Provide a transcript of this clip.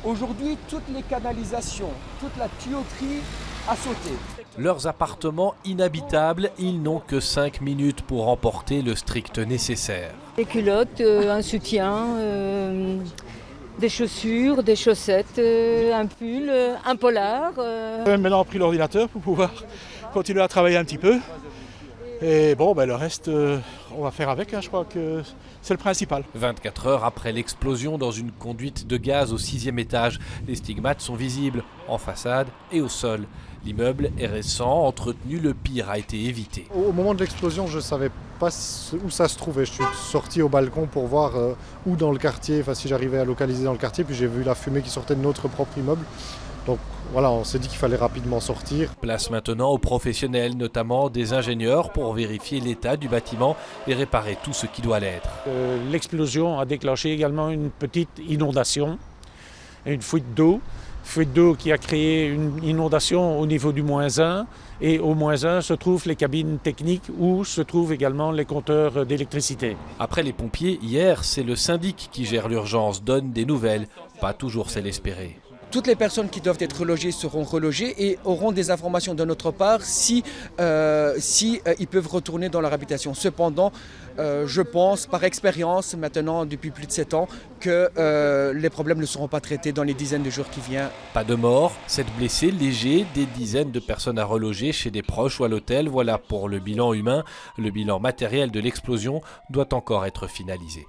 Aujourd'hui, toutes les canalisations, toute la tuyauterie a sauté. Leurs appartements inhabitables, ils n'ont que 5 minutes pour emporter le strict nécessaire. Des culottes, un soutien, des chaussures, des chaussettes, un pull, un polar. Maintenant, on a pris l'ordinateur pour pouvoir continuer à travailler un petit peu. Et bon, le reste, on va faire avec, je crois que c'est le principal. 24 heures après l'explosion dans une conduite de gaz au 6e étage, les stigmates sont visibles en façade et au sol. L'immeuble est récent, entretenu, le pire a été évité. Au moment de l'explosion, je ne savais pas où ça se trouvait. Je suis sorti au balcon pour voir où dans le quartier, si j'arrivais à localiser dans le quartier, puis j'ai vu la fumée qui sortait de notre propre immeuble. Donc voilà, on s'est dit qu'il fallait rapidement sortir. Place maintenant aux professionnels, notamment des ingénieurs, pour vérifier l'état du bâtiment et réparer tout ce qui doit l'être. L'explosion a déclenché également une petite inondation, une fuite d'eau. Fuite d'eau qui a créé une inondation au niveau du -1 et au -1 se trouvent les cabines techniques où se trouvent également les compteurs d'électricité. Après les pompiers, hier, c'est le syndic qui gère l'urgence, donne des nouvelles, pas toujours celles espérées. Toutes les personnes qui doivent être relogées seront relogées et auront des informations de notre part si ils peuvent retourner dans leur habitation. Cependant, je pense par expérience maintenant depuis plus de 7 ans que les problèmes ne seront pas traités dans les dizaines de jours qui viennent. Pas de mort, 7 blessés légers, des dizaines de personnes à reloger chez des proches ou à l'hôtel. Voilà pour le bilan humain. Le bilan matériel de l'explosion doit encore être finalisé.